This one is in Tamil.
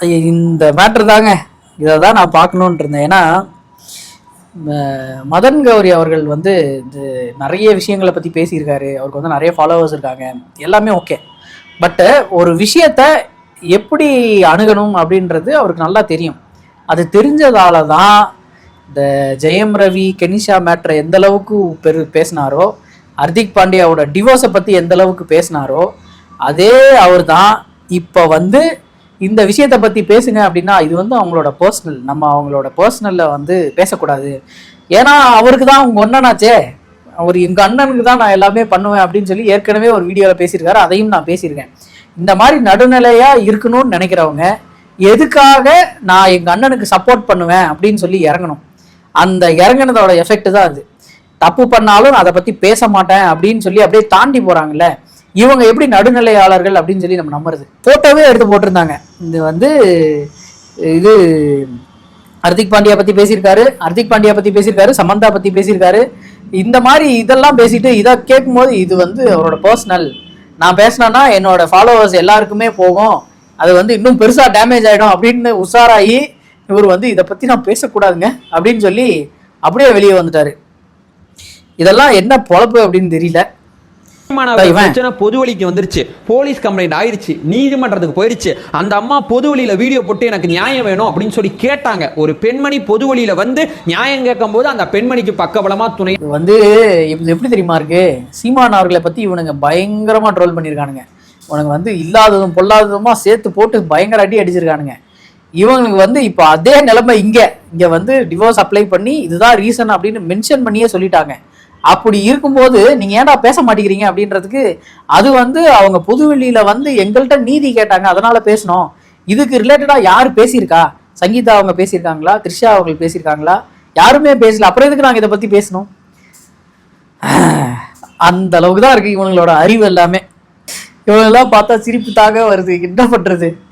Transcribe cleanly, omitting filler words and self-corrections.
இந்த மேட்ரு தாங்க, இதை தான் நான் பார்க்கணுன்ட்டு இருந்தேன். ஏன்னா மதன் கௌரி அவர்கள் வந்து இந்த நிறைய விஷயங்களை பற்றி பேசியிருக்காரு. அவருக்கு வந்து நிறைய ஃபாலோவர்ஸ் இருக்காங்க, எல்லாமே ஓகே. பட்டு ஒரு விஷயத்த எப்படி அணுகணும் அப்படின்றது அவருக்கு நல்லா தெரியும். அது தெரிஞ்சதால தான் இந்த ஜெயம் ரவி கெனிஷா மேட்ரை எந்த அளவுக்கு பேசினாரோ, ஹர்திக் பாண்டியாவோட டிவோர்ஸை பற்றி எந்த அளவுக்கு பேசினாரோ, அதே அவர் தான் இப்போ வந்து இந்த விஷயத்தை பற்றி பேசுங்க அப்படின்னா இது வந்து அவங்களோட பர்சனல், நம்ம அவங்களோட பர்சனலில் வந்து பேசக்கூடாது. ஏன்னா அவருக்கு தான் அவங்க ஒன்றனாச்சே, அவர் எங்கள் அண்ணனுக்கு தான் நான் எல்லாமே பண்ணுவேன் அப்படின்னு சொல்லி ஏற்கனவே ஒரு வீடியோவில் பேசியிருக்காரு. அதையும் நான் பேசியிருக்கேன். இந்த மாதிரி நடுநிலையாக இருக்கணும்னு நினைக்கிறவங்க எதுக்காக நான் எங்கள் அண்ணனுக்கு சப்போர்ட் பண்ணுவேன் அப்படின்னு சொல்லி இறங்கணும். அந்த இறங்கினதோட எஃபெக்ட் தான் அது. தப்பு பண்ணாலும் அதை பற்றி பேச மாட்டேன் அப்படின்னு சொல்லி அப்படியே தாண்டி போகிறாங்கல்ல, இவங்க எப்படி நடுநிலையாளர்கள் அப்படின்னு சொல்லி நம்ம நம்புறது. ஃபோட்டோவே எடுத்து போட்டிருந்தாங்க. இது வந்து இது ஹர்திக் பாண்டியா பற்றி பேசியிருக்காரு, சமந்தா பற்றி பேசியிருக்காரு. இந்த மாதிரி இதெல்லாம் பேசிட்டு இதை கேட்கும்போது இது வந்து அவரோட பர்சனல், நான் பேசினேன்னா என்னோட ஃபாலோவர்ஸ் எல்லாருக்குமே போகும், அது வந்து இன்னும் பெருசாக டேமேஜ் ஆகிடும் அப்படின்னு உஷாராகி இவர் வந்து இதை பற்றி நான் பேசக்கூடாதுங்க அப்படின்னு சொல்லி அப்படியே வெளியே வந்துட்டாரு. இதெல்லாம் என்ன பொழப்பு அப்படின்னு தெரியல. பொது வழிக்கு வந்துருச்சு, போலீஸ் கம்ப்ளைண்ட் ஆயிடுச்சு, நீதிமன்றத்துக்கு போயிடுச்சு. அந்த அம்மா பொது வழியில வீடியோ போட்டு எனக்கு நியாயம் வேணும் அப்படின்னு சொல்லி கேட்டாங்க. ஒரு பெண்மணி பொது வழியில வந்து நியாயம் கேட்கும் போது அந்த பெண்மணிக்கு பக்கபலமா துணை வந்து எப்படி தெரியுமா இருக்கு, சீமான் அவர்களை பத்தி இவனுங்க பயங்கரமா ட்ரோல் பண்ணியிருக்கானுங்க. உனக்கு வந்து இல்லாததும் பொல்லாததுமா சேர்த்து போட்டு பயங்கர அடிச்சிருக்கானுங்க. இவங்களுக்கு வந்து இப்போ அதே நிலைமை இங்க வந்து டிவோர்ஸ் அப்ளை பண்ணி இதுதான் ரீசன் அப்படின்னு மென்ஷன் பண்ணியே சொல்லிட்டாங்க. அப்படி இருக்கும்போது நீங்க ஏன்டா பேச மாட்டேங்கிறீங்க அப்படின்றதுக்கு, அது வந்து அவங்க பொதுவெளியில வந்து எங்கள்கிட்ட நீதி கேட்டாங்க அதனால பேசணும். இதுக்கு ரிலேட்டடா யாரு பேசியிருக்கா? சங்கீதா அவங்க பேசியிருக்காங்களா? த்ரிஷா அவங்க பேசியிருக்காங்களா? யாருமே பேசல. அப்புறம் எதுக்கு நாங்க இதை பத்தி பேசணும்? அந்த அளவுக்கு தான் இருக்கு இவங்களோட அறிவு எல்லாமே. இவங்களெல்லாம் பார்த்தா சிரிப்பு தாக வருது. என்ன பண்றது?